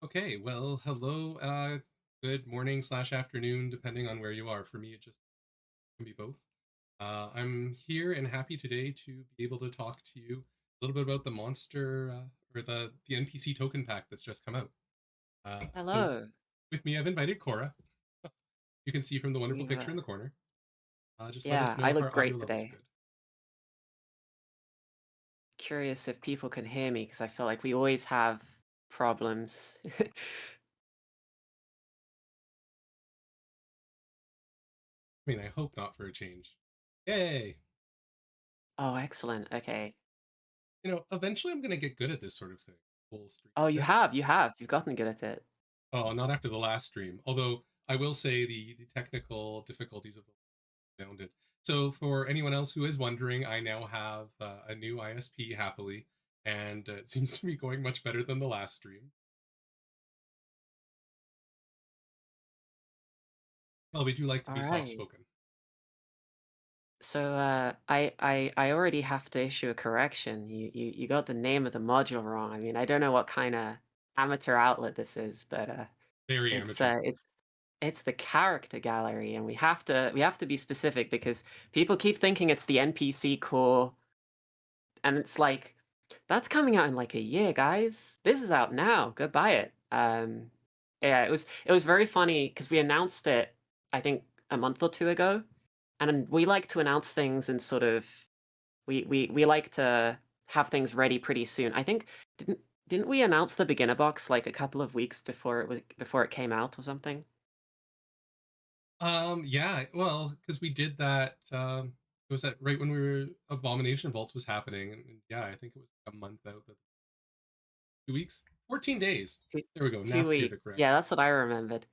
Okay, well, hello, good morning slash afternoon, depending on where you are. For me, it just can be both. I'm here and happy today to be able to talk to you a little bit about the monster or the NPC token pack that's just come out. So Hello. with me, I've invited Cora. You can see from the wonderful You, picture in the corner. Just let us yeah, know I if look our audio great levels are today. good. Curious if people can hear me because I feel like we always have problems. I mean, I hope not for a change. Yay! Oh, excellent. Okay. Eventually I'm gonna get good at this sort of thing. Full stream Oh, of it. you've gotten good at it. Oh, not after the last stream. Although I will say the technical difficulties of the found it. So for anyone else who is wondering, I now have a new ISP happily, and it seems to be going much better than the last stream. Well, we do like to All be soft right. spoken. So, I already have to issue a correction. You got the name of the module wrong. I mean, I don't know what kind of amateur outlet this is, but Very it's amateur. uh, it's it's the character gallery, and we have to be specific because people keep thinking it's the NPC core. And it's like, that's coming out in like a year, guys. This is out now. Go buy it. Yeah, it was very funny because we announced it, I think, a month or two ago, and we like to announce things and sort of we like to have things ready pretty soon. I think didn't we announce the beginner box like a couple of weeks before it came out or something? Yeah, well, because we did that. It was that right when we were Abomination Vaults was happening, and yeah, I think it was like a month out. 2 weeks, 14 days. Two, There we go. two Nat's here to weeks. correct. Yeah, that's what I remembered.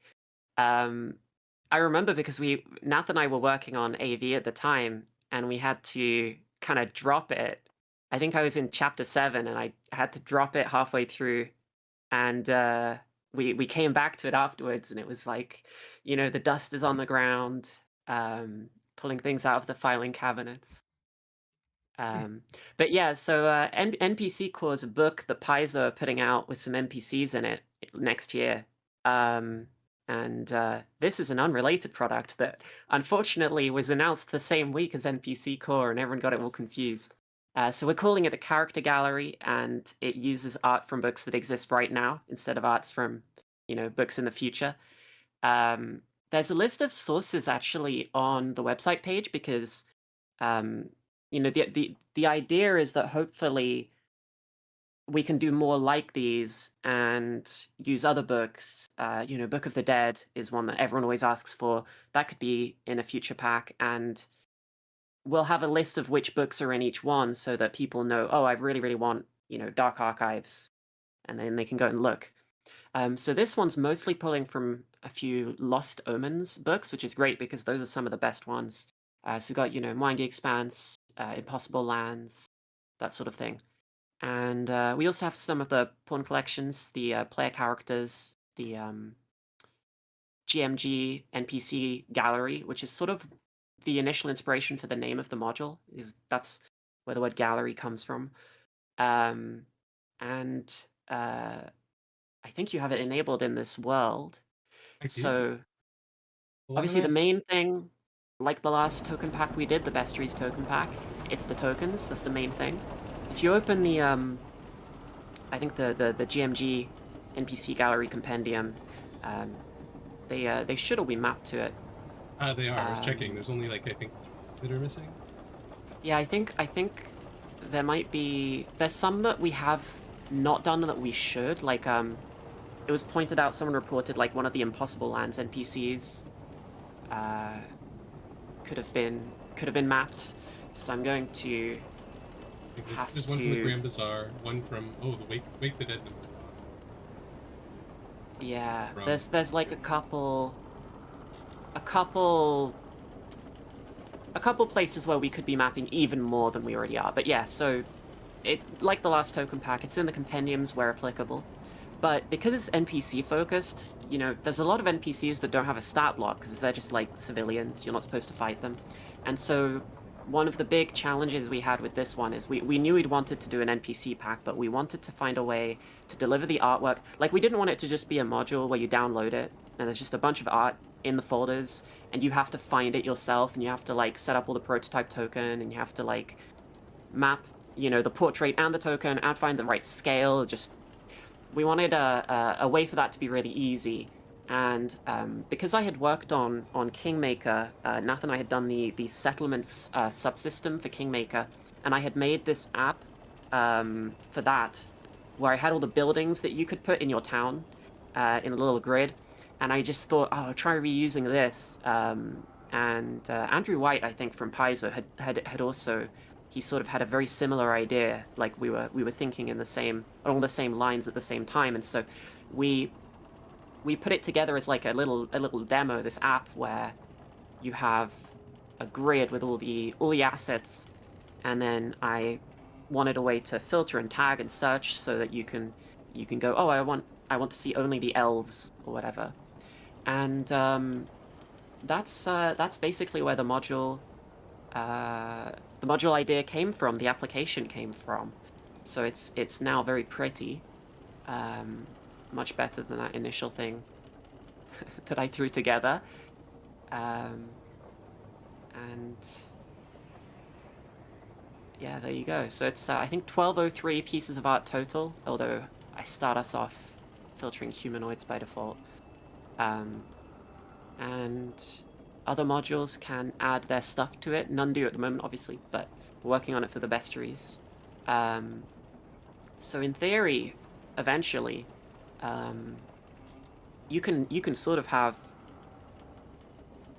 Um, I remember because Nath and I were working on AV at the time, and we had to kind of drop it. I think I was in chapter 7, and I had to drop it halfway through, and we came back to it afterwards, and it was like, the dust is on the ground, pulling things out of the filing cabinets. Hmm. Um, but yeah, so NPC Core is a book that Paizo are putting out with some NPCs in it next year. Um, and this is an unrelated product that unfortunately was announced the same week as NPC Core, and everyone got it all confused. So we're calling it the Character Gallery, and it uses art from books that exist right now instead of arts from, books in the future. Um, there's a list of sources actually on the website page because um, the idea is that hopefully we can do more like these and use other books. Book of the Dead is one that everyone always asks for. That could be in a future pack, and we'll have a list of which books are in each one so that people know, oh, I really, really want, Dark Archives, and then they can go and look. So this one's mostly pulling from a few Lost Omens books, which is great because those are some of the best ones. So we've got, Mind the Expanse, Impossible Lands, that sort of thing. And we also have some of the pawn collections, the player characters, the GMG NPC Gallery, which is sort of the initial inspiration for the name of the module. That's where the word gallery comes from. Um, and I think you have it enabled in this world. I do. So Well, why don't obviously I? the main thing, like the last token pack we did, the Bestiary's token pack, it's the tokens. That's the main thing. If you open the I think the GMG NPC Gallery Compendium, Yes. um, they should all be mapped to it. They are. I was checking. Um, There's only like I think three that are missing. yeah, I think there's some that we have not done that we should. Like it was pointed out, someone reported like one of the Impossible Lands NPCs uh could have been mapped. So I'm going to Like have there's one from the to, Grand Bazaar, one from the Wake the Dead #5 yeah, from there's like here. a couple a couple places where we could be mapping even more than we already are. But yeah, so it, like the last token pack, it's in the compendiums where applicable. But because it's NPC focused, there's a lot of NPCs that don't have a stat block because they're just like civilians. You're not supposed to fight them. And so one of the big challenges we had with this one is we knew we'd wanted to do an NPC pack, but we wanted to find a way to deliver the artwork. Like, we didn't want it to just be a module where you download it and there's just a bunch of art in the folders and you have to find it yourself and you have to like set up all the prototype token and you have to like map, you know, the portrait and the token and find the right scale. Just, we wanted a way for that to be really easy. And because I had worked on Kingmaker, Nath and I had done the settlements subsystem for Kingmaker, and I had made this app for that, where I had all the buildings that you could put in your town in a little grid, and I just thought, oh, I'll try reusing this. And Andrew White, I think from Paizo, had also, he sort of had a very similar idea. Like, we were thinking in the same, along the same lines at the same time, and so we put it together as like a little demo, this app where you have a grid with all the assets, and then I wanted a way to filter and tag and search so that you can go, oh, I want to see only the elves or whatever. And that's basically where the module idea came from, the application came from. So it's now very pretty, much better than that initial thing that I threw together. And yeah, there you go. So it's I think 1203 pieces of art total, although I start us off filtering humanoids by default. And other modules can add their stuff to it. None do at the moment, obviously, but we're working on it for the bestiaries. So in theory, eventually, you can sort of have,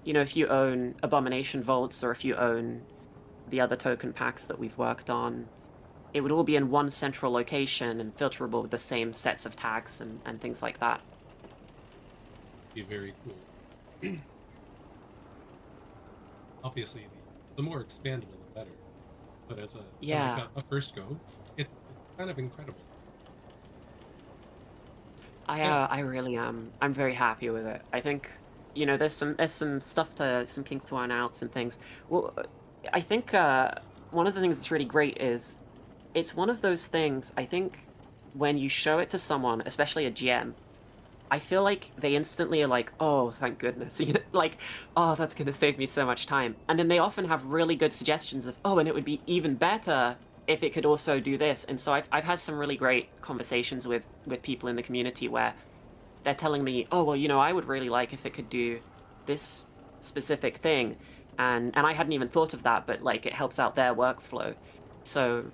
you know, if you own Abomination Vaults or if you own the other token packs that we've worked on, it would all be in one central location and filterable with the same sets of tags and things like that. Be very cool. Obviously, the more expandable, the better. But as Yeah. a first go, it's kind of incredible. Yeah, I really am. I'm very happy with it. I think, you know, there's some stuff to, some kinks to iron out, some things. Well, I think one of the things that's really great is it's one of those things, I think, when you show it to someone, especially a GM, I feel like they instantly are like, oh, thank goodness. You know, like, oh, that's going to save me so much time. And then they often have really good suggestions of, oh, and it would be even better if it could also do this. And so I've had some really great conversations with people in the community where they're telling me, oh, well, you know, I would really like if it could do this specific thing. And I hadn't even thought of that, but like, it helps out their workflow. So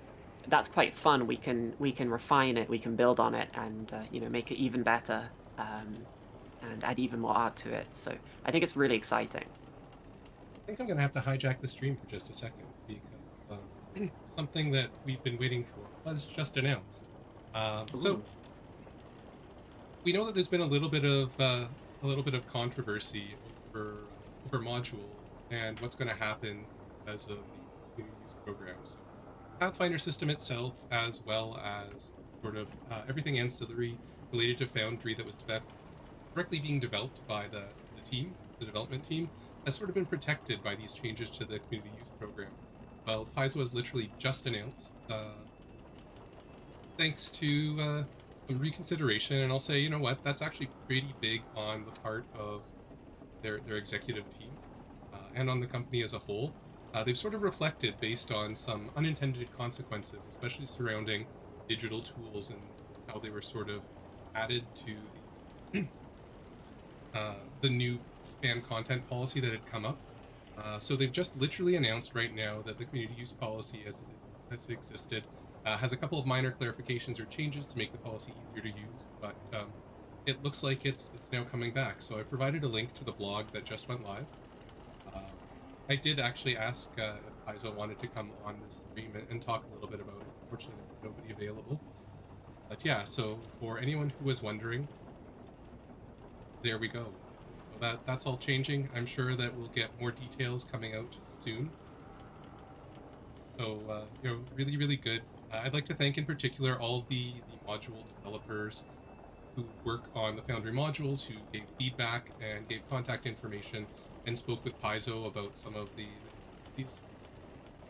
that's quite fun. We can refine it, we can build on it, and you know, make it even better, and add even more art to it. So I think it's really exciting. I think I'm gonna have to hijack the stream for just a second because something that we've been waiting for was just announced. So Ooh. we know that there's been a little bit of controversy over modules and what's going to happen because of the community use programs. So Pathfinder system itself, as well as sort of everything ancillary related to Foundry that was directly being developed by the team, the development team, has sort of been protected by these changes to the community use program. Well, Paizo has literally just announced, thanks to some reconsideration, and I'll say, you know what, that's actually pretty big on the part of their executive team and on the company as a whole. They've sort of reflected based on some unintended consequences, especially surrounding digital tools and how they were sort of added to the new fan content policy that had come up. So they've just literally announced right now that the community use policy as existed has a couple of minor clarifications or changes to make the policy easier to use, but it looks like it's now coming back. So I provided a link to the blog that just went live. I did actually ask if Paizo wanted to come on this stream and talk a little bit about it. Unfortunately, there was nobody available. But yeah, so for anyone who was wondering, there we go. So that's all changing. I'm sure that we'll get more details coming out soon. So you know, really, really good. I'd like to thank in particular all of the module developers who work on the Foundry modules, who gave feedback and gave contact information and spoke with Paizo about some of the difficulties.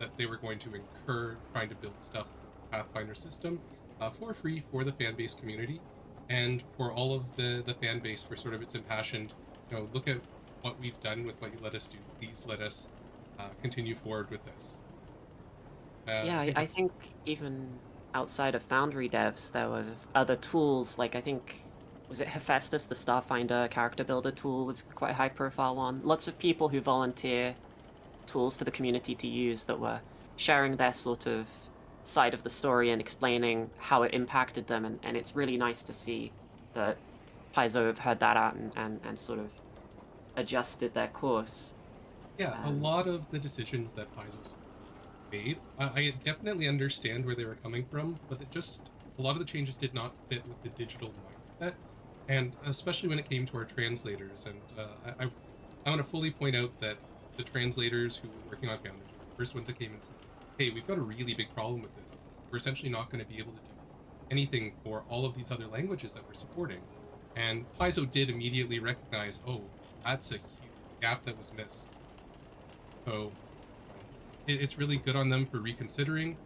that they were going to incur trying to build stuff for the Pathfinder system for free for the fan base community, and for all of the fan base for sort of its impassioned, look at what we've done with what you let us do. Please let us continue forward with this. Yeah, I think I that's think even outside of Foundry devs, there were other tools, like I think, was it Hephaestus, the Starfinder character builder tool, was quite a high profile one. Lots of people who volunteer tools for the community to use that were sharing their sort of side of the story and explaining how it impacted them, and it's really nice to see that Paizo have heard that out and sort of adjusted their course. yeah. A Um, lot of the decisions that Paizo made, I definitely understand where they were coming from, but it just a lot of the changes did not fit with the digital mindset, and especially when it came to our translators. And I want to fully point out that the translators who were working on Founders were the first ones that came and said, "Hey, we've got a really big problem with this. We're essentially not going to be able to do anything for all of these other languages that we're supporting." And Paizo did immediately recognize, "Oh, that's a huge gap that was missed." So it's really good on them for reconsidering.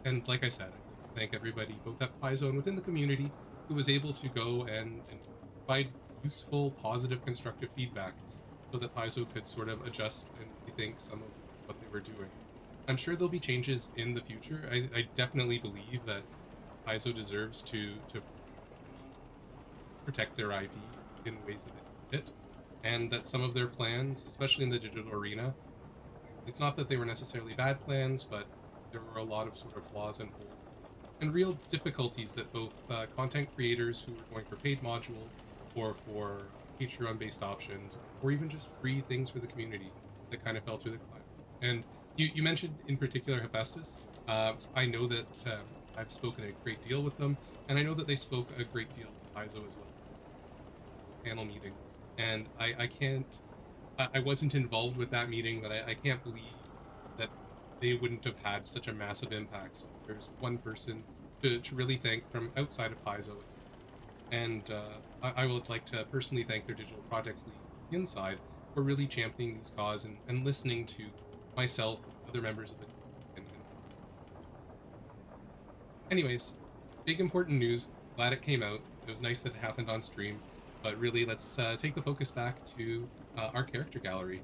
And like I said, I'd like to thank everybody, both at Paizo and within the community, who was able to go and provide useful, positive, constructive feedback so that Paizo could sort of adjust and rethink some of what they were doing. I'm sure there'll be changes in the future. I definitely believe that Paizo deserves to protect their IP in ways that they see fit, and that some of their plans, especially in the digital arena, it's not that they were necessarily bad plans, but there were a lot of sort of flaws and holes and real difficulties that both content creators who were going for paid modules or for Patreon based options or even just free things for the community that kind of fell through the cracks. And you mentioned in particular Hephaestus. I know that I've spoken a great deal with them, and I know that they spoke a great deal with Paizo as well, panel meeting. And I can't I wasn't involved with that meeting, but I can't believe that they wouldn't have had such a massive impact. So there's one person to really thank from outside of Paizo. And I would like to personally thank their digital projects lead inside for really championing these cause and listening to myself and other members of the group. And anyways, big important news. Glad it came out. It was nice that it happened on stream. But really, let's take the focus back to our character gallery.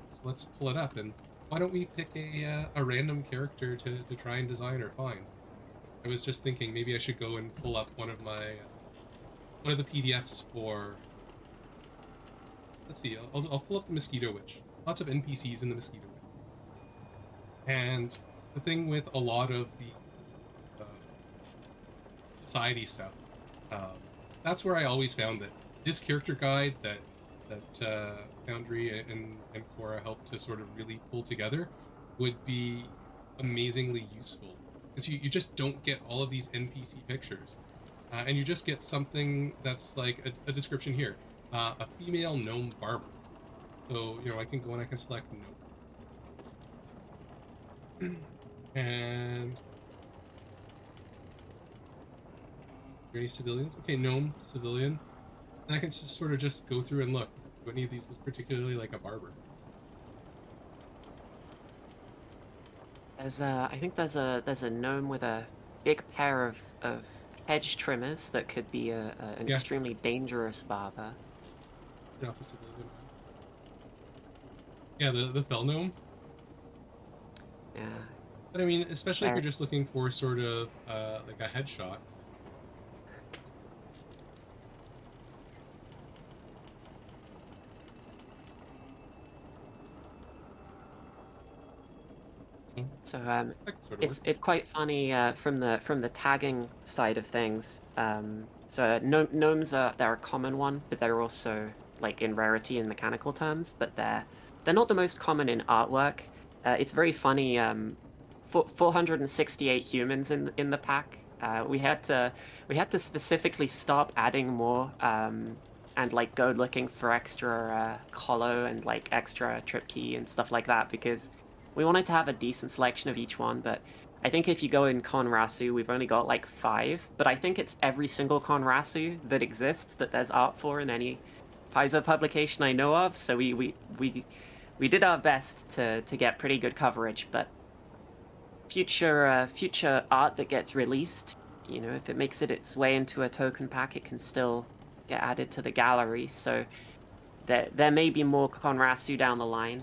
So let's pull it up, and why don't we pick a random character to try and design or find? I was just thinking maybe I should go and pull up one of my one of the PDFs for. Let's see. I'll pull up the Mosquito Witch. Lots of NPCs in the Mosquito Witch, and the thing with a lot of the uh, society stuff, that's where I always found that this character guide that Foundry and Cora helped to sort of really pull together would be amazingly useful, because you just don't get all of these NPC pictures, and you just get something that's like a description here, a female gnome barber. So I can go and I can select gnome, and are any civilians? Okay, gnome civilian. And I can just sort of just go through and look. Do any of these look particularly like a barber? I think there's a gnome with a big pair of hedge trimmers that could be an Yeah, extremely dangerous barber. get off the civilian one. Yeah, the fell gnome. Yeah, But I mean, especially if you're there. just looking for sort of like a headshot. So That could sort of work. it's quite funny from the tagging side of things. So gnomes they're a common one, but they're also like in rarity in mechanical terms. But they're not the most common in artwork. It's very funny. 468 humans in the pack. We had to specifically stop adding more and like go looking for extra holo and like extra trip key and stuff like that because we wanted to have a decent selection of each one, but I think if you go in Conrasu, we've only got like 5, but I think it's every single Conrasu that exists that there's art for in any Paizo publication I know of. So we did our best to get pretty good coverage, but future art that gets released, you know, if it makes its way into a token pack, it can still get added to the gallery. So there may be more Conrasu down the line.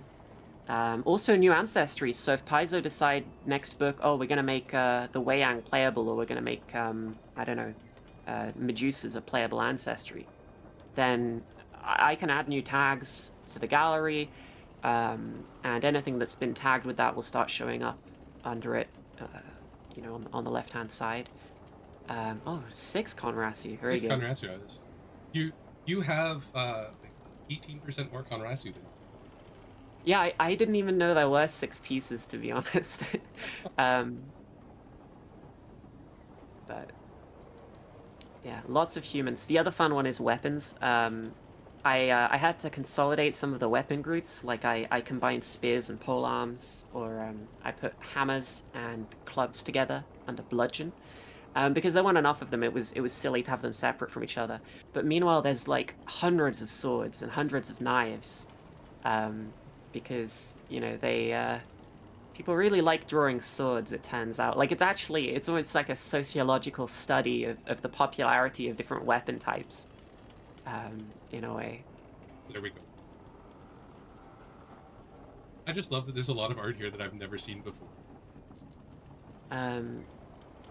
Also new ancestries. So if Paizo decide next book, oh, we're gonna make the Weyang playable, or we're gonna make I don't know, Medusa's a playable ancestry, then I can add new tags to the gallery, and anything that's been tagged with that will start showing up under it, you know, on the left hand side. Oh, 6 Conrasu, very Six good. Conrasu. You have like 18% more Conrasu than me. Yeah, I didn't even know there were 6 pieces, to be honest. But yeah, lots of humans. The other fun one is weapons. I had to consolidate some of the weapon groups. Like I combined spears and polearms, or I put hammers and clubs together under bludgeon. Because there weren't enough of them, it was silly to have them separate from each other. But meanwhile, there's like hundreds of swords and hundreds of knives, because you know people really like drawing swords. It turns out, like it's almost like a sociological study of the popularity of different weapon types, in a way. There we go. I just love that there's a lot of art here that I've never seen before.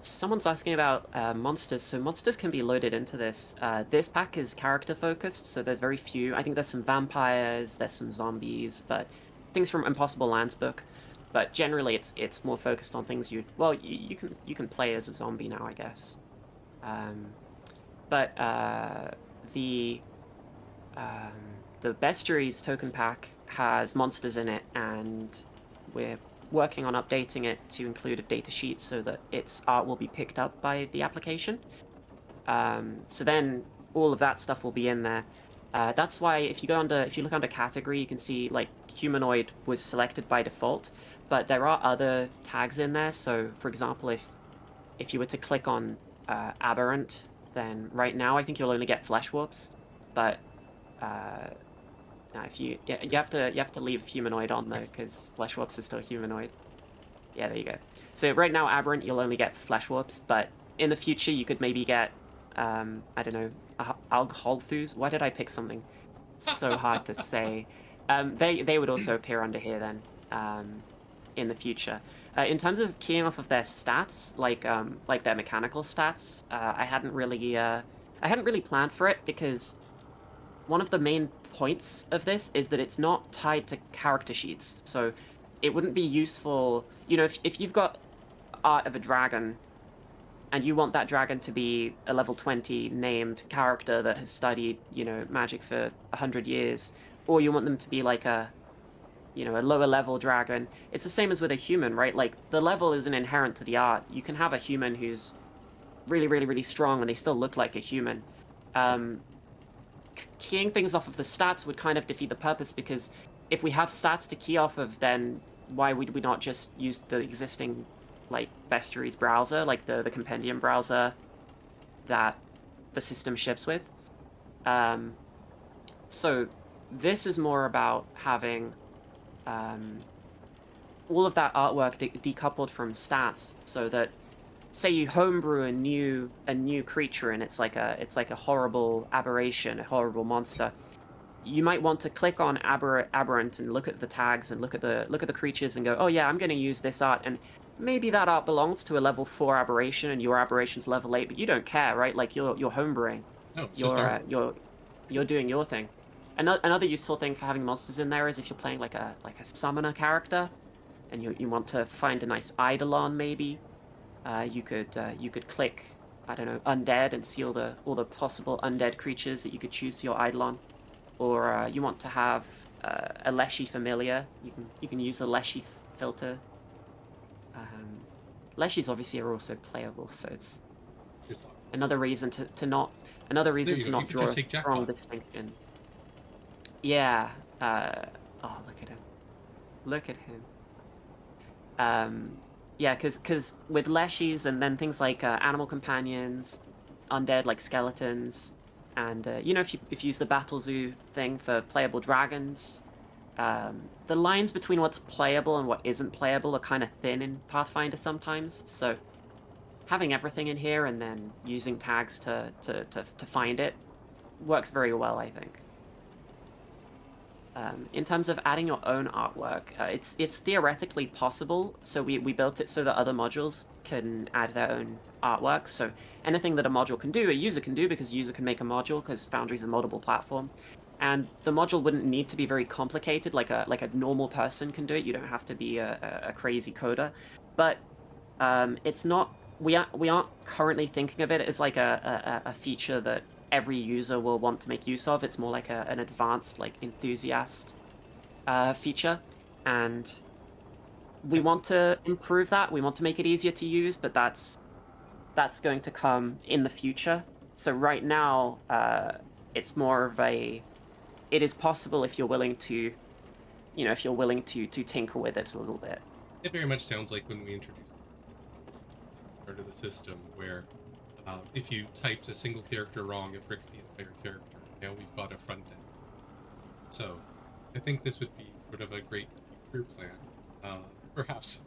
Someone's asking about monsters. So monsters can be loaded into this. This pack is character focused, so there's very few. I think there's some vampires, there's some zombies, but things from Impossible Lands book. But generally, it's more focused on things you can play as a zombie now, I guess. But the Bestiary's token pack has monsters in it, and we're working on updating it to include a data sheet so that its art will be picked up by the application. So then all of that stuff will be in there. That's why if you look under category, you can see like humanoid was selected by default, but there are other tags in there. So for example, if you were to click on aberrant, then right now I think you'll only get flesh warps, but if you have to leave humanoid on though, because flesh warps is still humanoid. Yeah, there you go. So right now aberrant you'll only get flesh warps, but in the future you could maybe get I don't know, Algholthus. Why did I pick something so hard to say? They would also appear under here then, in the future. In terms of keying off of their stats, like their mechanical stats, I hadn't really planned for it, because one of the main points of this is that it's not tied to character sheets. So it wouldn't be useful, you know, if you've got art of a dragon and you want that dragon to be a level 20 named character that has studied, you know, magic for 100 years, or you want them to be like a lower level dragon, it's the same as with a human, right? Like the level isn't inherent to the art. You can have a human who's really, really, really strong and they still look like a human. Keying things off of the stats would kind of defeat the purpose, because if we have stats to key off of, then why would we not just use the existing like Bestiary's browser, like the compendium browser that the system ships with? So this is more about having all of that artwork decoupled from stats, so that say you homebrew a new creature and it's like a horrible aberration, a horrible monster. You might want to click on aberrant and look at the tags and look at the creatures and go, oh yeah, I'm going to use this art, and maybe that art belongs to a level 4 aberration and your aberration's level 8, but you don't care, right? Like you're homebrewing. No, it's just art. You're doing your thing. Another useful thing for having monsters in there is if you're playing like a summoner character and you want to find a nice eidolon, maybe. You could click, I don't know, undead, and see all the possible undead creatures that you could choose for your eidolon. Or you want to have a Leshy familiar, you can use the Leshy filter. Leshies obviously are also playable, so it's another reason to not draw a strong distinction. Yeah. Oh, look at him. Look at him. Yeah, because with leshies and then things like animal companions, undead like skeletons, and you know, if you use the battle zoo thing for playable dragons, the lines between what's playable and what isn't playable are kind of thin in Pathfinder sometimes. So having everything in here and then using tags to find it works very well, I think. In terms of adding your own artwork, it's theoretically possible. So we built it so that other modules can add their own artwork. So anything that a module can do, a user can do, because a user can make a module, because Foundry is a moddable platform. And the module wouldn't need to be very complicated, like a normal person can do it. You don't have to be a crazy coder. But it's not. We aren't currently thinking of it as like a feature that every user will want to make use of. It's more like an advanced, like, enthusiast feature, and we Yeah, want to improve that. We want to make it easier to use, but that's going to come in the future. So right now, it's more of a. It is possible if you're willing to, if you're willing to tinker with it a little bit. it very much sounds like when we introduced part of the system where if you typed a single character wrong, it bricked the entire character. Now we've got a front end. So I think this would be sort of a great future plan. Perhaps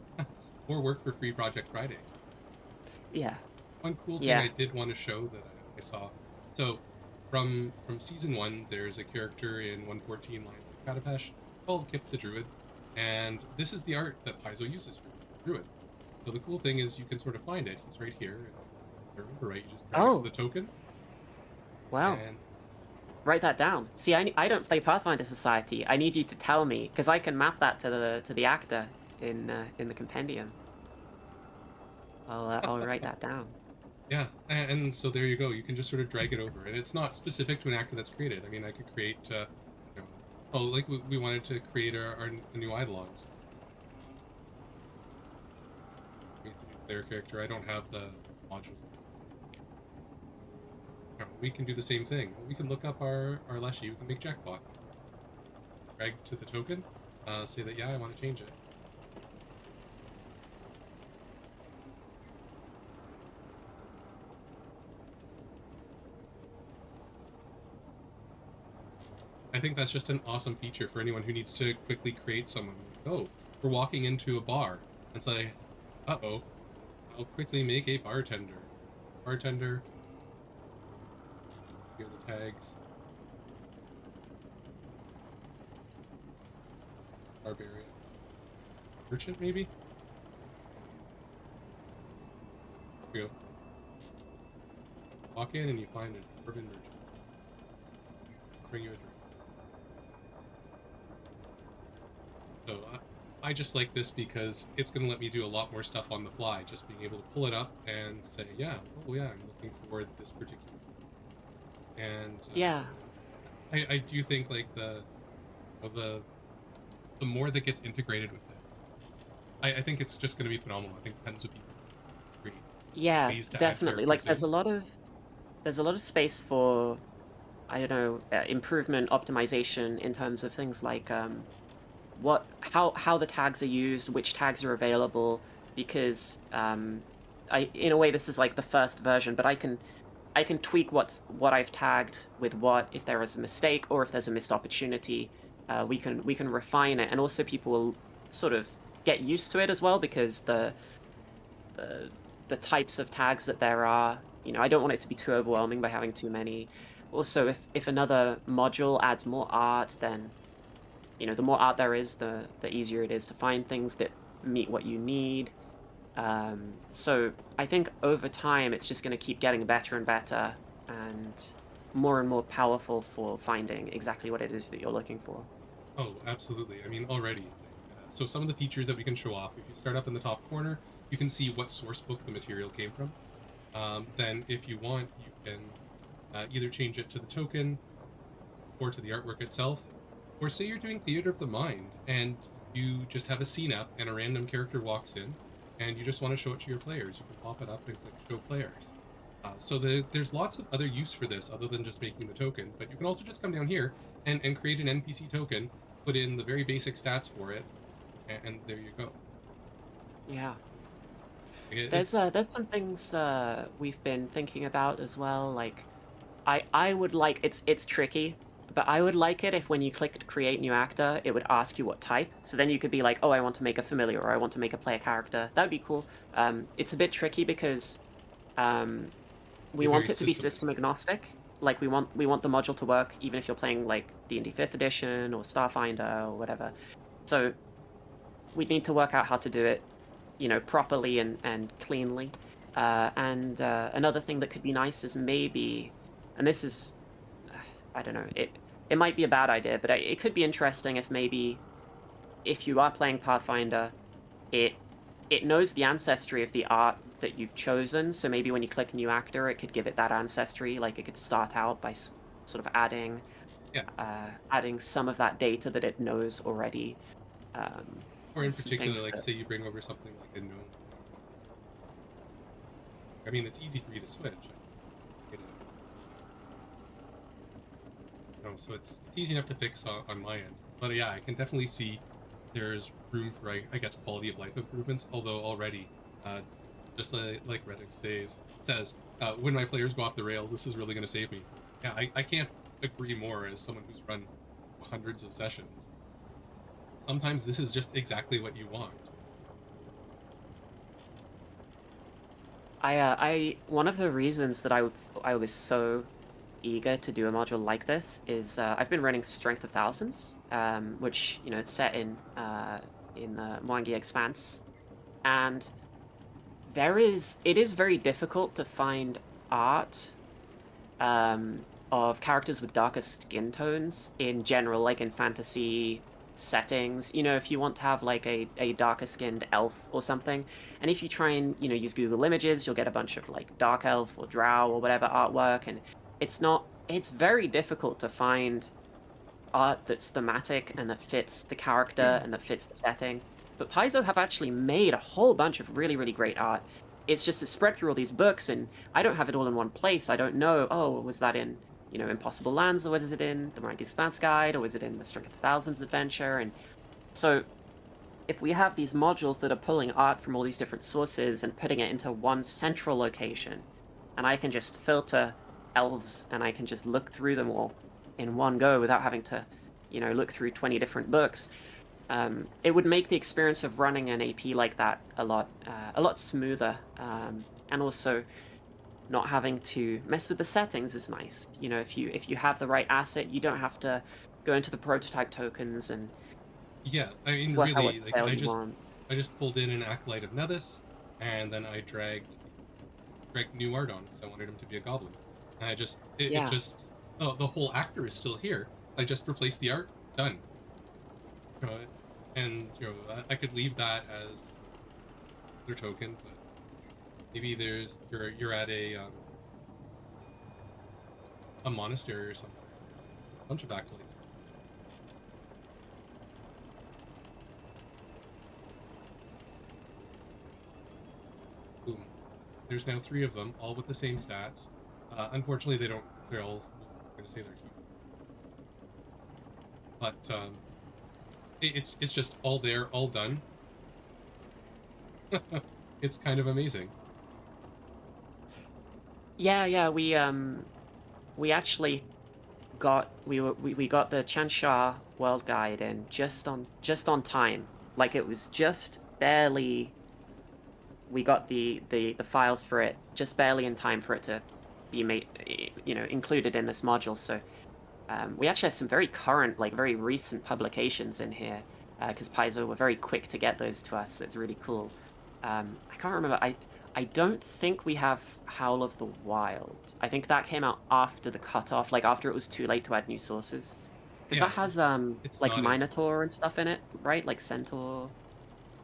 more work for Free Project Friday. Yeah. One cool thing Yeah. I did want to show that I saw. So from season 1, there's a character in 114 Lines of Katapesh called Kip the Druid, and this is the art that Paizo uses for the Druid. So the cool thing is you can sort of find it. He's right here. If I remember right, you just drag it to Oh, the token, wow. and Write that down. See, I don't play Pathfinder Society. I need you to tell me, because I can map that to the actor in the compendium. I'll write that down. yeah, and so there you go. You can just sort of drag it over, and it's not specific to an actor that's created. I mean, I could create, you know, oh, like we wanted to create our new Eidolons. Create the new player character. I don't have the module. We can do the same thing. We can look up our Leshy. We can make Jackpot. Drag to the token. Say that yeah, I want to change it. I think that's just an awesome feature for anyone who needs to quickly create someone. Like, oh, we're walking into a bar. It's like, uh-oh, I'll quickly make a bartender. Bartender. Here are the tags. Barbarian. Merchant, maybe? Here we go. Walk in and you find a dwarven merchant offering you a drink. So I just like this because it's going to let me do a lot more stuff on the fly. Just being able to pull it up and say, yeah, oh yeah, I'm looking for this particular. And Yeah. I do think like the more that gets integrated with this, I think it's just going to be phenomenal. I think tons of people agree. Yeah, Ways to add definitely. Like, characters in. there's a lot of space for, I don't know, improvement, optimization in terms of things like how the tags are used, which tags are available, because in a way this is like the first version, but I can tweak what I've tagged with what if there is a mistake or if there's a missed opportunity. We can refine it, and also people will sort of get used to it as well, because the the types of tags that there are. I don't want it to be too overwhelming by having too many. Also, if another module adds more art, then the more art there is, the easier it is to find things that meet what you need. So I think over time it's just going to keep getting better and better, and more powerful for finding exactly what it is that you're looking for. Oh, absolutely. I mean, already. So some of the features that we can show off, if you start up in the top corner, you can see what source book the material came from. Then if you want, you can either change it to the token or to the artwork itself. Or say you're doing Theater of the Mind and you just have a scene up and a random character walks in and you just want to show it to your players. You can pop it up and click Show Players. So there's lots of other use for this other than just making the token, but you can also just come down here and create an NPC token, put in the very basic stats for it, and there you go. Yeah. It's There's some things we've been thinking about as well. Like, I would like, it's tricky, But I would like it if when you clicked create new actor, it would ask you what type. So then you could be like, oh, I want to make a familiar, or I want to make a player character. That would be cool. It's a bit tricky because we Be very want it to be system system based. agnostic. Like we want the module to work even if you're playing like D&D 5th edition or Starfinder or whatever. So we need to work out how to do it, properly and cleanly. Another thing that could be nice is maybe, and this is, I don't know, it might be a bad idea, but it could be interesting if maybe if you are playing Pathfinder, it knows the ancestry of the art that you've chosen. So maybe when you click new actor, it could give it that ancestry. Like it could start out by sort of adding Yeah. adding some of that data that it knows already. Or in Some particular, things like that say you bring over something like a gnome. I mean, it's easy for you to switch. So it's easy enough to fix on my end. But yeah, I can definitely see there's room for I guess quality of life improvements. Although already, uh, just like Reddit says, when my players go off the rails, this is really going to save me. Yeah, I can't agree more as someone who's run hundreds of sessions. Sometimes this is just exactly what you want. I one of the reasons that I was so eager to do a module like this is I've been running Strength of Thousands, which it's set in the Mwangi Expanse, and it is very difficult to find art of characters with darker skin tones in general, like in fantasy settings. If you want to have like a darker skinned elf or something, and if you try and use Google Images, you'll get a bunch of like dark elf or drow or whatever artwork, and it's very difficult to find art that's thematic and that fits the character and that fits the setting. But Paizo have actually made a whole bunch of really, really great art. It's just spread through all these books, and I don't have it all in one place. I don't know, oh, was that in, Impossible Lands, or was it in the Monkey Expanse Guide, or was it in the Strength of Thousands adventure? And so if we have these modules that are pulling art from all these different sources and putting it into one central location, and I can just filter elves and I can just look through them all in one go without having to, look through 20 different books, it would make the experience of running an AP like that a lot smoother, and also not having to mess with the settings is nice. If you have the right asset, you don't have to go into the prototype tokens and Yeah, I mean, work out what really, like scale you want. I just pulled in an acolyte of Nethys, and then I dragged new art on because I wanted him to be a goblin. And it Yeah. just the whole actor is still here. I just replaced the art, done. And I could leave that as their token, but maybe you're at a monastery or something. A bunch of acolytes. Boom. There's now three of them, all with the same stats. Unfortunately, they don't. They're all going to say they're human, but it's just all there, all done. It's kind of amazing. Yeah, we actually we got the Chansha World Guide in just on time. Like it was just barely we got the files for it just barely in time for it to be made, included in this module. So we actually have some very current, like very recent publications in here, because Paizo were very quick to get those to us. It's really cool. I can't remember. I don't think we have Howl of the Wild. I think that came out after the cutoff, like after it was too late to add new sources. Because Yeah, that has it's like not in. Minotaur and stuff in it, right? Like Centaur,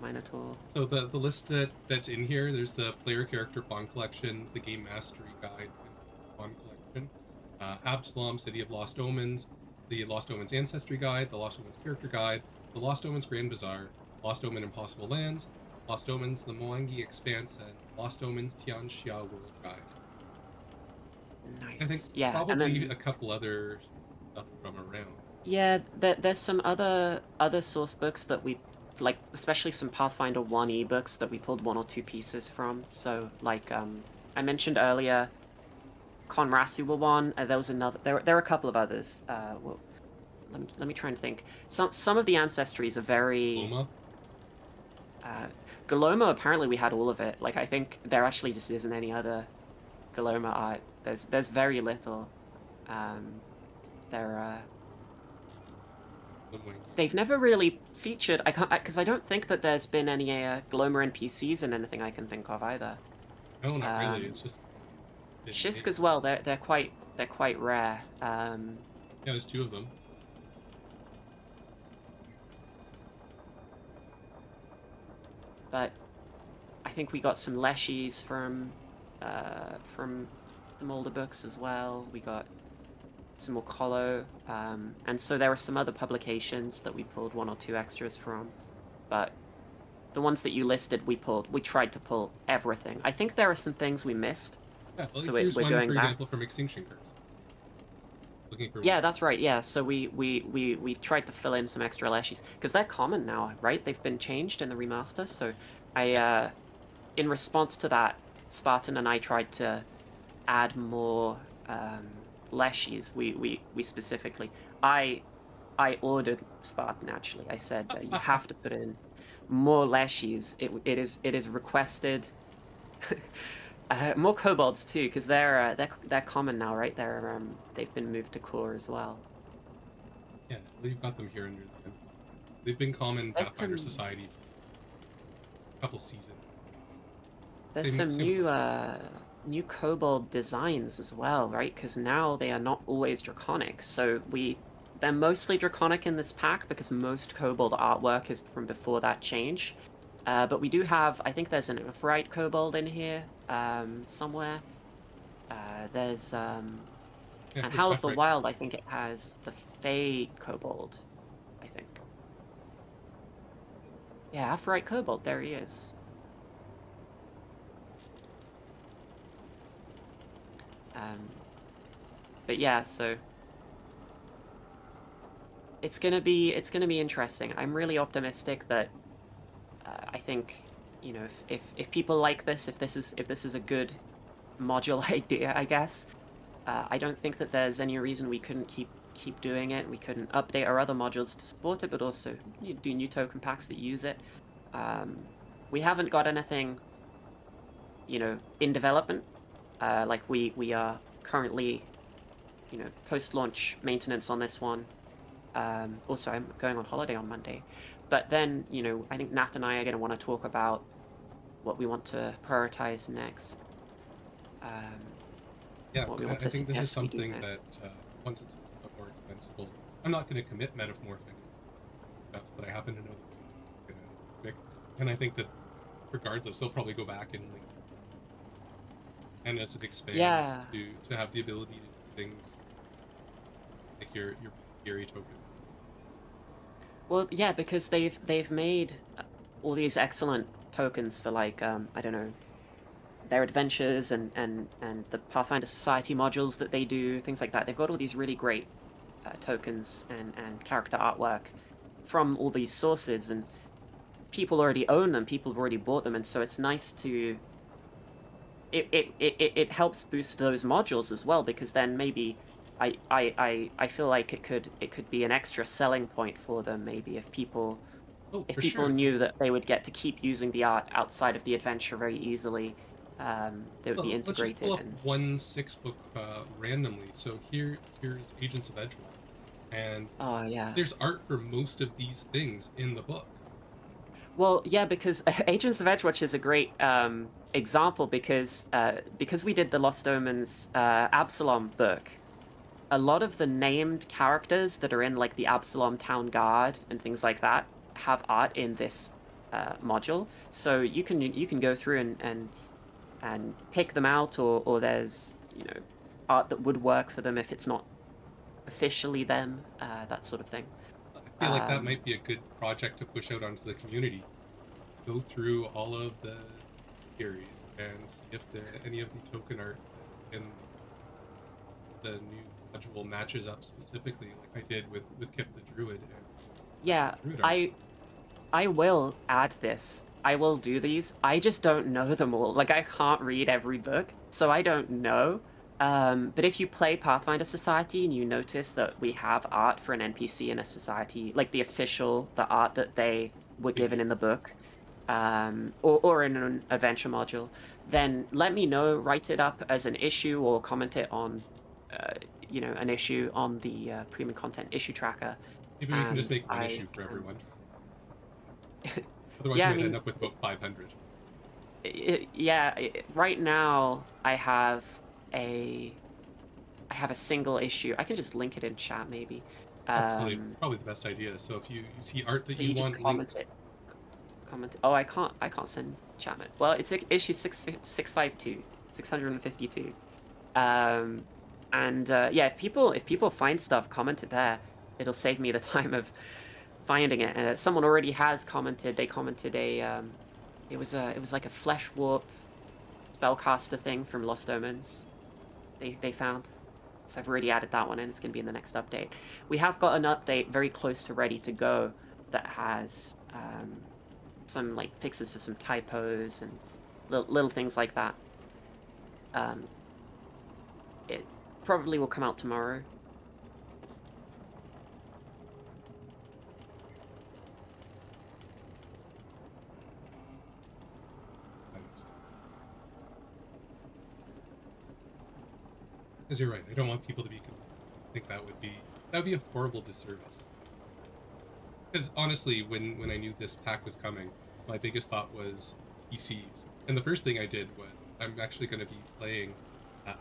Minotaur. So the list that's in here, there's the player character pawn collection, the game mastery guide and pawn collection, Absalom, City of Lost Omens, the Lost Omens ancestry guide, the Lost Omens character guide, the Lost Omens Grand Bazaar, Lost Omen Impossible Lands, Lost Omens the Moangi Expanse, and Lost Omens Tian Xia World Guide. I think Nice. Yeah, and probably then a couple other stuff from around. yeah, there's some other source books that we like, especially some Pathfinder 1 ebooks that we pulled one or two pieces from. So like I mentioned earlier, Conrasu were one. There was another. There are a couple of others. Well, let me try and think. Some of the ancestries are very. Loma? Galoma, apparently we had all of it. Like, I think there actually just isn't any other Galoma art. There's very little. They're they've never really featured. I can't, because I don't think that there's been any Galoma NPCs in anything I can think of either. No, not really. It's just Shisk as well. They're quite rare. Yeah, there's 2 of them. But I think we got some Leshies from some older books as well. We got some more Colo, and so there were some other publications that we pulled 1 or 2 extras from, but the ones that you listed, we tried to pull everything. I think there are some things we missed. Yeah, well, so here's we're one, going for back. example, from Extinction Curse. Looking for Yeah, one. that's right. Yeah, so we tried to fill in some extra Leshies because they're common now, right? They've been changed in the remaster. So in response to that, Spartan and I tried to add more Leshies. We specifically, I ordered Spartan actually. I said that you have to put in more Leshies. It is requested. More kobolds too, because they're common now, right? They've been moved to core as well. Yeah, we've got them here under the. They've been common Pathfinder Society for a couple seasons. There's some new kobold designs as well, right? Because now they are not always draconic. So they're mostly draconic in this pack because most kobold artwork is from before that change. But we do have, I think there's an Earthright kobold in here somewhere. There's and Howl of the Wild, I think it has the Fey kobold, I think. Yeah, Earthright kobold, there he is. But yeah, so it's gonna be interesting. I'm really optimistic that I think, you know, if people like this, if this is a good module idea, I guess, I don't think that there's any reason we couldn't keep doing it. We couldn't update our other modules to support it, but also do new token packs that use it. We haven't got anything, you know, in development. Like we are currently, you know, post-launch maintenance on this one. Also, I'm going on holiday on Monday. But then, you know, I think Nath and I are going to want to talk about what we want to prioritize next. Yeah, I think this is something that once it's a bit more extensible, I'm not going to commit metamorphic stuff, but I happen to know that quick, and I think that regardless, they'll probably go back and link. And as it expands to have the ability to do things like your bestiary tokens. Well, yeah, because they've made all these excellent tokens for, like, I don't know, their adventures and the Pathfinder Society modules that they do, things like that. They've got all these really great tokens and character artwork from all these sources, and people already own them, people have already bought them, and so it's nice to it helps boost those modules as well, because then maybe I feel like it could be an extra selling point for them, maybe if people knew that they would get to keep using the art outside of the adventure very easily. They would be integrated. Let's just pull up 1 6-book randomly. So here's Agents of Edgewater, and there's art for most of these things in the book. Well, yeah, because Agents of Edgewatch is a great example, because we did the Lost Omens Absalom book. A lot of the named characters that are in, like, the Absalom Town Guard and things like that have art in this module, so you can go through and pick them out, or there's, you know, art that would work for them if it's not officially them, that sort of thing. I feel like that might be a good project to push out onto the community. Go through all of the series and see if any of the token art in the new module matches up specifically, like I did with Kip the Druid. I will add this. I will do these. I just don't know them all. Like, I can't read every book, so I don't know. But if you play Pathfinder Society and you notice that we have art for an NPC in a society, like the art that they were given in the book, or in an adventure module, then let me know, write it up as an issue or comment it on, an issue on the premium content issue tracker. Maybe we can just And make one I issue for can... everyone. Otherwise, Yeah, you I might end mean, up with about 500. right now I have a single issue. I can just link it in chat maybe. That's probably the best idea. So if you see art that So you you just want linked, comment. Oh, I can't send chat. Well, it's issue 652, 652. And yeah, if people find stuff, comment it there. It'll save me the time of finding it. And someone already has commented. They commented it was like a flesh warp spellcaster thing from Lost Omens. They found. So I've already added that one in. It's going to be in the next update. We have got an update very close to ready to go that has some like fixes for some typos and little things like that. It probably will come out tomorrow. because you're right, I don't want people to be. I think that would be a horrible disservice. Because honestly, when I knew this pack was coming, my biggest thought was PCs, and the first thing I did was I'm actually going to be playing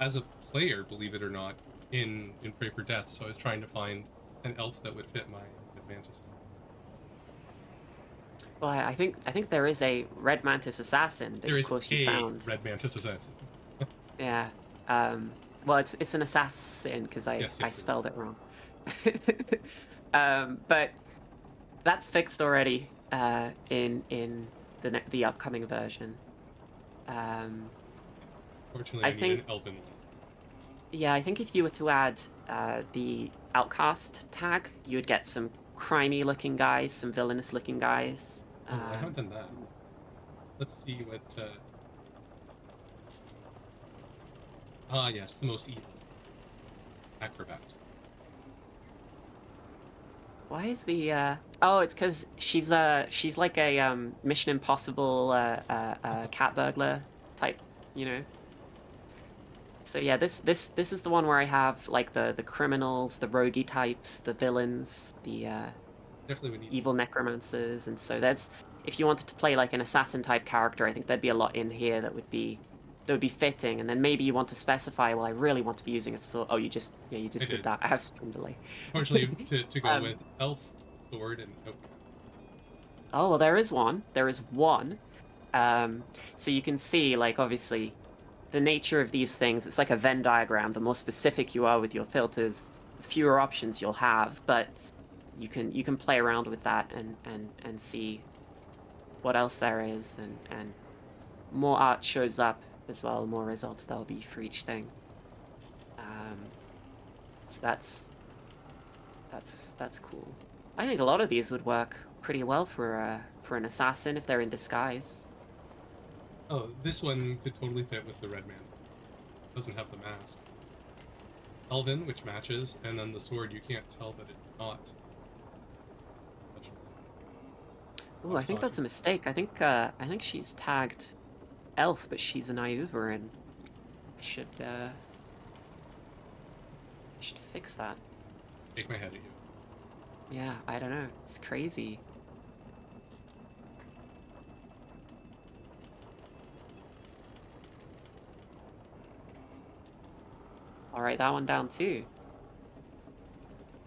as a player, believe it or not, in Pray for Death. So I was trying to find an elf that would fit my Red Mantis. Well, I think there is a Red Mantis assassin, but There of is course you a found. Red Mantis assassin. Yeah. Well, it's an assassin because I Yes, it spelled is. it wrong. But that's fixed already in the upcoming version. Fortunately, I I need an think elven one. Yeah, I think if you were to add the outcast tag, you would get some crimey looking guys, some villainous looking guys. Oh, I haven't done that. Let's see what. Yes, the most evil acrobat. Why is the Oh, it's because she's like a Mission Impossible cat burglar type, you know. So yeah, this is the one where I have like the criminals, the roguey types, the villains, the Definitely would need. evil necromancers, and so there's, if you wanted to play like an assassin type character, I think there'd be a lot in here that would be fitting. And then maybe you want to specify, well, I really want to be using a sword. Oh, you just I did did. that. I have stream delay. Unfortunately, to go um, with elf, sword, and outcast. oh well, there is one. There is one. So you can see, like, obviously the nature of these things. It's like a Venn diagram. The more specific you are with your filters, the fewer options you'll have. But you can play around with that and see what else there is, and more art shows up as well, more results there'll be for each thing. So that's cool. I think a lot of these would work pretty well for an assassin if they're in disguise. Oh, this one could totally fit with the red man. Doesn't have the mask. Elven, which matches, and then the sword, you can't tell that it's not. Ooh, I think that's a mistake. I think she's tagged elf, but she's an Iuverin. I should fix that. Shake my head at you. Yeah, I don't know. It's crazy. I'll write that one down too.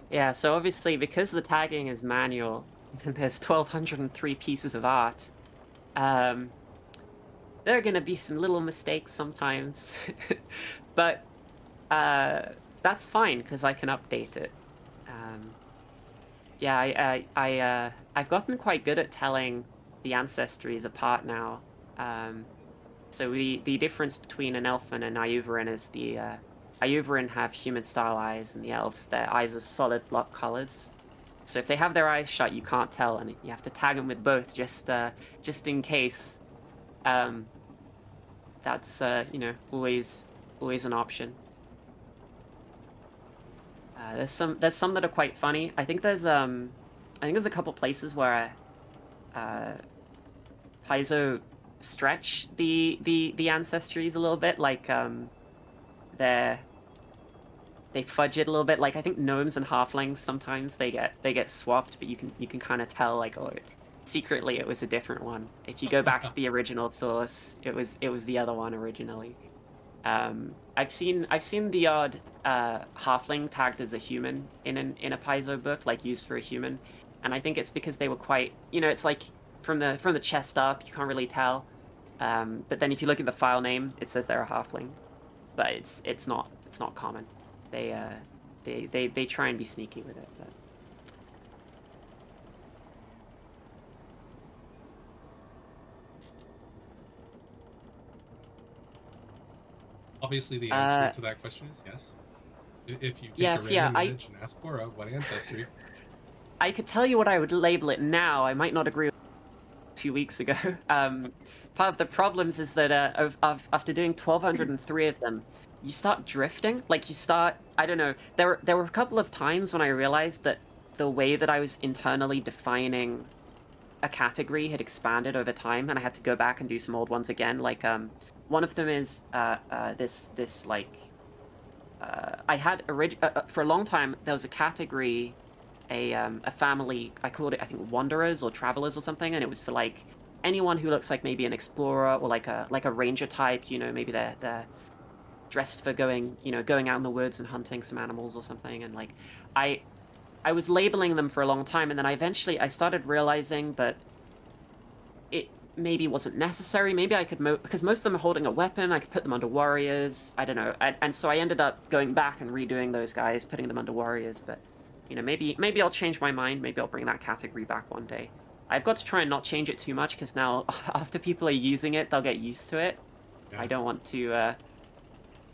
Yeah, so obviously because the tagging is manual and there's 1,203 pieces of art, there are gonna be some little mistakes sometimes, but that's fine because I can update it. Yeah, I've gotten quite good at telling the ancestries apart now. So the difference between an elf and an Iuverin is the Iuverin have human style eyes, and the elves, their eyes are solid block colors. So if they have their eyes shut, you can't tell, and you have to tag them with both just in case. That's always an option. There's some that are quite funny. I think there's a couple places where Paizo stretch the ancestries a little bit, like they fudge it a little bit. Like I think gnomes and halflings sometimes they get swapped, but you can kind of tell like, oh, secretly it was a different one. If you go back to the original source, it was the other one originally. I've seen the odd halfling tagged as a human in a Paizo book, like used for a human, and I think it's because they were quite, it's like from the chest up, you can't really tell. But then if you look at the file name, it says they're a halfling, but it's not common. They try and be sneaky with it, but Obviously, the answer to that question is yes. If you take yeah, a random image and ask Cora what ancestry, I could tell you what I would label it now. I might not agree with 2 weeks ago. Part of the problems is that after doing 1,203 of them, you start drifting. Like you start, I don't know. There were a couple of times when I realized that the way that I was internally defining a category had expanded over time, and I had to go back and do some old ones again. Like one of them is this like I had for a long time there was a category, a family, I called it, I think, wanderers or travelers or something, and it was for like anyone who looks like maybe an explorer or like a ranger type. Maybe they're dressed for going out in the woods and hunting some animals or something. And like I was labeling them for a long time, and then I started realizing that it maybe wasn't necessary. Maybe I could because most of them are holding a weapon. I could put them under warriors. I don't know. And so I ended up going back and redoing those guys, putting them under warriors. But maybe I'll change my mind. Maybe I'll bring that category back one day. I've got to try and not change it too much, because now after people are using it, they'll get used to it. yeah. I don't want to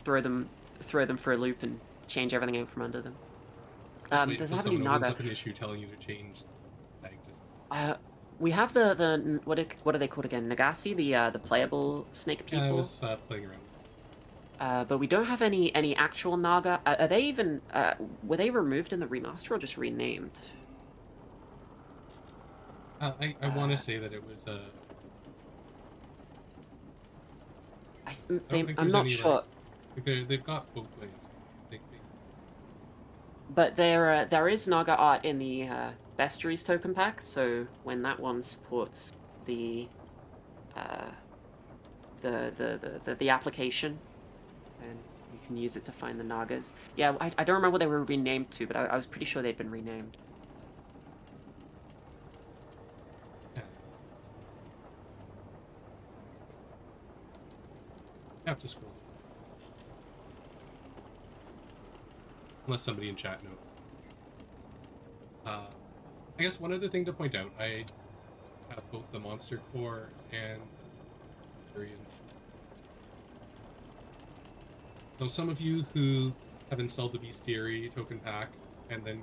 throw them for a loop and change everything out from under them. Just wait Does it until have any someone opens Naga? up an issue telling you to change tag. Just We have the what are they called again? Nagasi, the playable snake people. I was playing around. But we don't have any actual Naga. Are they even were they removed in the remaster or just renamed? I want to say that it was I don't think I'm there's not any sure. they've got both ways. But there is Naga art in the bestiaries token pack. So when that one supports the uh, the application, and you can use it to find the Nagas. Yeah, I don't remember what they were renamed to, but I was pretty sure they'd been renamed. Yeah. I have to scroll through. Unless somebody in chat knows. I guess one other thing to point out, I have both the Monster Core and the Experience. So some of you who have installed the bestiary token pack and then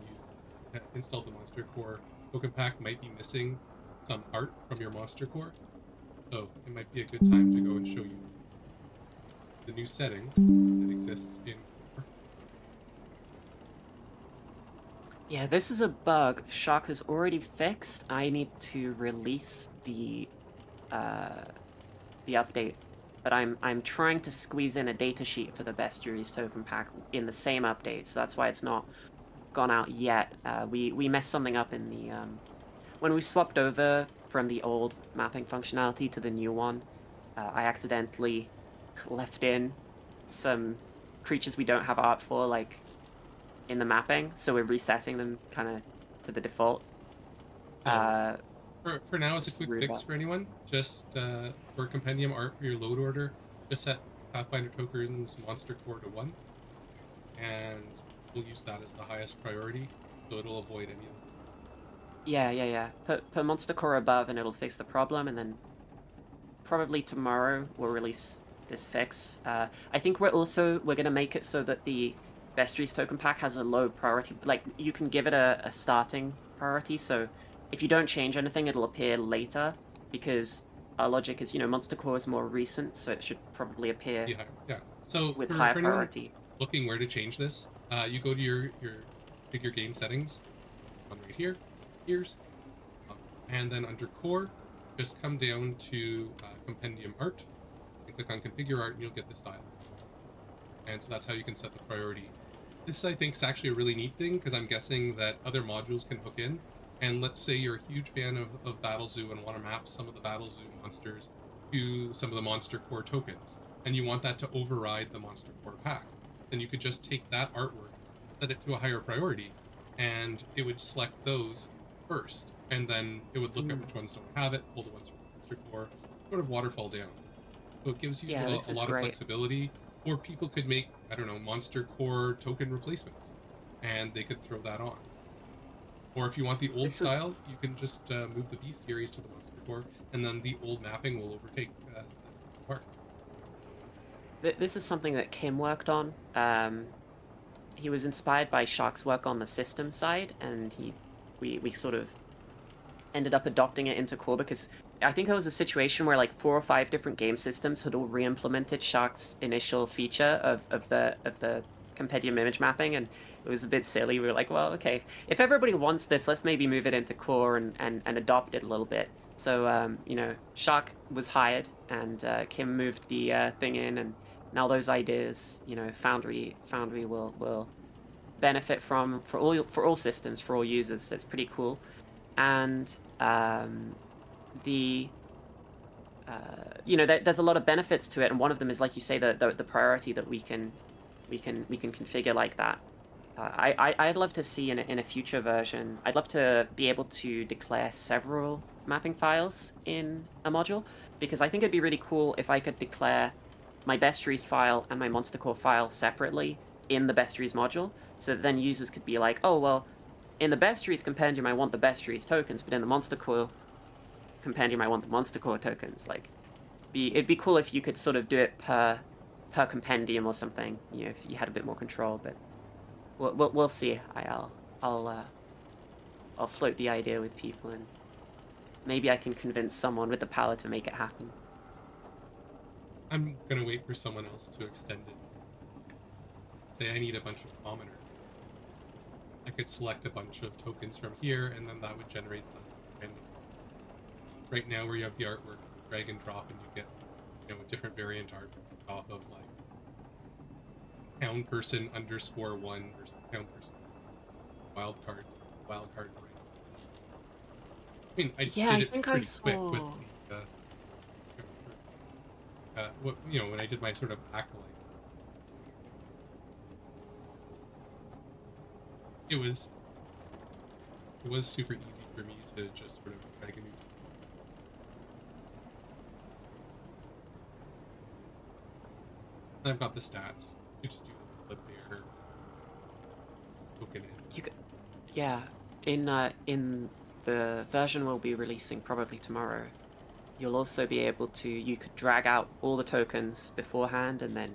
installed the Monster Core token pack might be missing some art from your Monster Core. So it might be a good time to go and show you the new setting that exists in Core. Yeah, this is a bug Shock has already fixed. I need to release the update, but I'm trying to squeeze in a datasheet for the bestiaries token pack in the same update, so that's why it's not gone out yet. We messed something up in the when we swapped over from the old mapping functionality to the new one. I accidentally left in some creatures we don't have art for, like in the mapping, so we're resetting them kind of to the default. For now, as a quick fix for anyone, just for compendium art for your load order, just set Pathfinder tokens Monster Core to 1, and we'll use that as the highest priority, so it'll avoid any of them. Yeah. Put Monster Core above, and it'll fix the problem, and then probably tomorrow we'll release this fix. I think we're gonna make it so that the Bestiaries token pack has a low priority. Like, you can give it a starting priority, so if you don't change anything, it'll appear later, because our logic is, Monster Core is more recent, so it should probably appear Yeah. So with for higher anyone priority. looking where to change this, you go to your configure game settings, one right here, here's, and then under core, just come down to compendium art, and click on configure art, and you'll get the style. And so that's how you can set the priority. This, I think, is actually a really neat thing, because I'm guessing that other modules can hook in. And let's say you're a huge fan of Battle Zoo and want to map some of the Battle Zoo monsters to some of the Monster Core tokens, and you want that to override the Monster Core pack. Then you could just take that artwork, set it to a higher priority, and it would select those first. And then it would look at which ones don't have it, pull the ones from Monster Core, sort of waterfall down. So it gives you a lot of flexibility. Or people could make, I don't know, Monster Core token replacements, and they could throw that on. Or if you want the old style, you can just move the bestiaries to the Monster Core, and then the old mapping will overtake that part. This is something that Kim worked on. He was inspired by Shark's work on the system side, and we sort of ended up adopting it into core, because I think it was a situation where like 4 or 5 different game systems had all re-implemented Shark's initial feature of the compendium image mapping, and it was a bit silly. We were like, well, okay, if everybody wants this, let's maybe move it into core and adopt it a little bit. So you know, Shark was hired, and Kim moved the thing in, and now those ideas, you know, Foundry will benefit from for all systems, for all users. That's pretty cool. And you know, there's a lot of benefits to it, and one of them is, like you say, the priority that we can configure like that. I'd love to see in a future version, I'd love to be able to declare several mapping files in a module, because I think it'd be really cool if I could declare my bestiaries file and my monster core file separately in the bestiaries module, so that then users could be like, oh, well, in the bestiaries compendium I want the bestiaries tokens, but in the monster core compendium I want the monster core tokens. Like, it'd be cool if you could sort of do it per compendium or something, you know, if you had a bit more control. But we'll see. I'll float the idea with people, and maybe I can convince someone with the power to make it happen. I'm gonna wait for someone else to extend it. Say I need a bunch of commoners. I could select a bunch of tokens from here, and then that would generate the random. Right now, where you have the artwork, drag and drop, and you get, you know, a different variant art off of like town person _1 versus town person wild card right. I mean, I did it pretty quick with the what, you know, when I did my sort of acolyte. It was super easy for me to just sort of try to get new. I've got the stats. You just do this flip there. Token in. You could, yeah. In the version we'll be releasing probably tomorrow, you'll also be able to, you could drag out all the tokens beforehand and then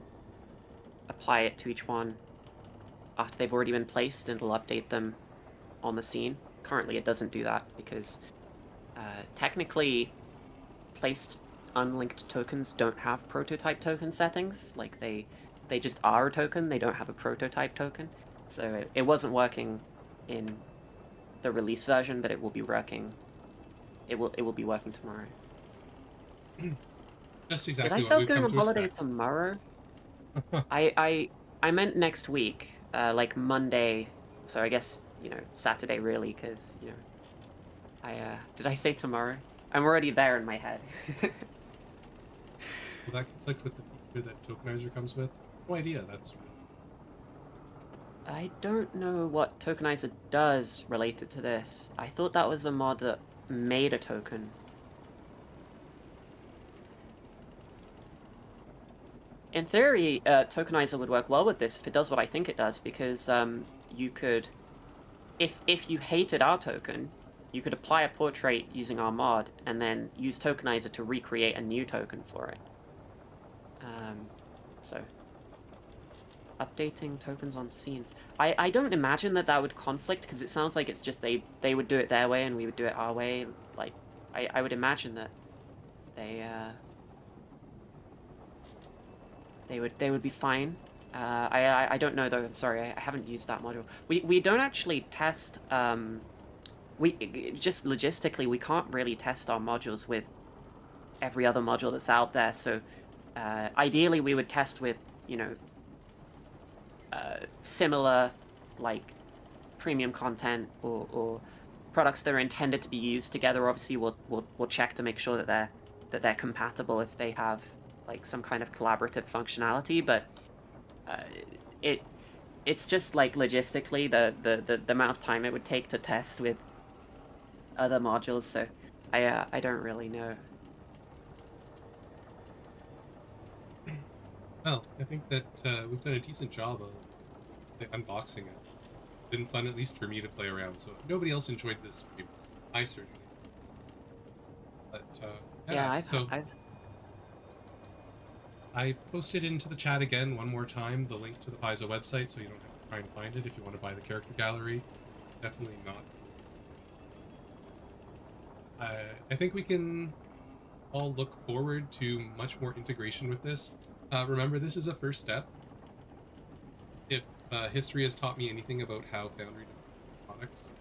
apply it to each one after they've already been placed, and it'll update them on the scene. Currently it doesn't do that because technically placed unlinked tokens don't have prototype token settings. Like, they just are a token, they don't have a prototype token. So it wasn't working in the release version, but it will be working. It will be working tomorrow. That's exactly. Did I say I was going on holiday tomorrow? I meant next week, like Monday. So I guess, you know, Saturday really, because, you know, did I say tomorrow? I'm already there in my head. Will that conflict with the feature that tokenizer comes with? No idea. That's. I don't know what tokenizer does related to this. I thought that was a mod that made a token. In theory, tokenizer would work well with this if it does what I think it does, because you could, if you hated our token, you could apply a portrait using our mod and then use tokenizer to recreate a new token for it. So updating tokens on scenes. I don't imagine that would conflict, because it sounds like it's just they would do it their way and we would do it our way. Like, I would imagine that they would be fine. I don't know though. I'm sorry, I haven't used that module. We don't actually test. We just logistically we can't really test our modules with every other module that's out there. So ideally, we would test with similar like premium content or products that are intended to be used together. Obviously, we'll check to make sure that they're compatible if they have like some kind of collaborative functionality. But it's just like logistically the amount of time it would take to test with other modules. So I don't really know. Well, I think that we've done a decent job of unboxing it. Been fun, at least for me, to play around. So if nobody else enjoyed this stream, I certainly. But Yeah, yeah, so I've I posted into the chat again one more time the link to the Paizo website, so you don't have to try and find it if you want to buy the character gallery. Definitely not. I think we can all look forward to much more integration with this. Remember, this is a first step. If history has taught me anything about how Foundry develops products,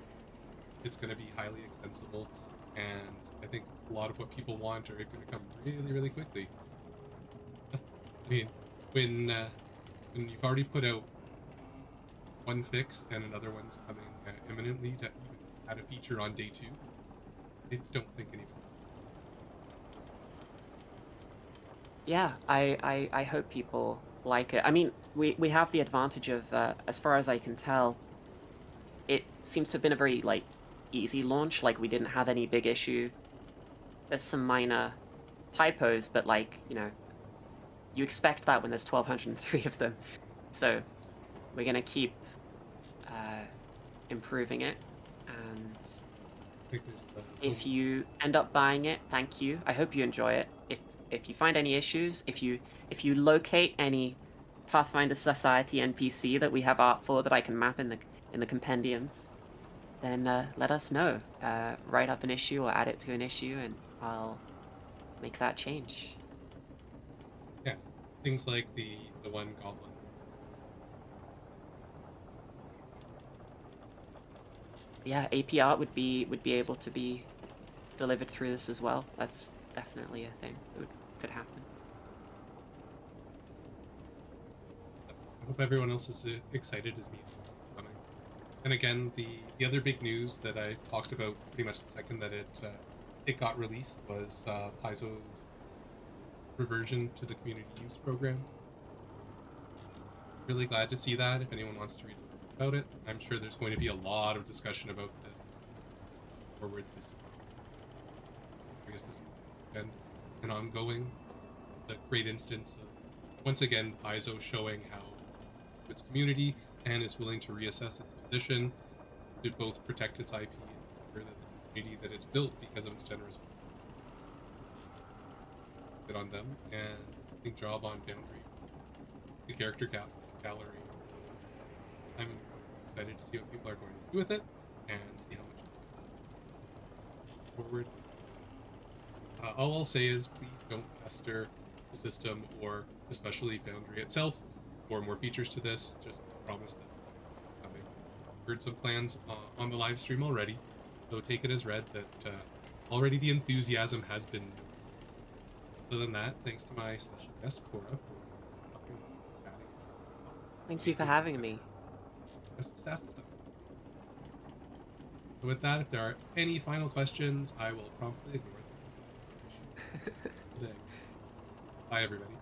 it's going to be highly extensible, and I think a lot of what people want are going to come really, really quickly. I mean, when you've already put out one fix and another one's coming imminently to even add a feature on day 2, I don't think anybody. Yeah, I hope people like it. I mean, we have the advantage of, as far as I can tell, it seems to have been a very like easy launch. Like we didn't have any big issue. There's some minor typos, but like you expect that when there's 1,203 of them. So we're gonna keep uh, improving it. And I think there's if you end up buying it, thank you. I hope you enjoy it. If you find any issues, if you locate any Pathfinder Society NPC that we have art for that I can map in the compendiums, then let us know. Write up an issue or add it to an issue, and I'll make that change. yeah, things like the one goblin. Yeah, AP art would be able to be delivered through this as well. That's definitely a thing that could happen. I hope everyone else is excited as me. And again, the other big news that I talked about pretty much the second that it got released was Paizo's reversion to the community use program. Really glad to see that. If anyone wants to read about it, I'm sure there's going to be a lot of discussion about this forward this weekend and ongoing. A great instance of once again Paizo showing how its community and is willing to reassess its position to both protect its IP and ensure that the community that it's built because of its generous bit on them, and I think job on Foundry, the character gallery. I'm excited to see what people are going to do with it and see how much forward. All I'll say is please don't pester the system or especially Foundry itself for more features to this. Just promise that coming. Heard some plans on the live stream already, so take it as read that already the enthusiasm has been noted. Other than that, thanks to my special guest Cora for chatting. Thank you for having me. That's the staff and stuff. So with that, if there are any final questions, I will promptly ignore them. Bye, everybody.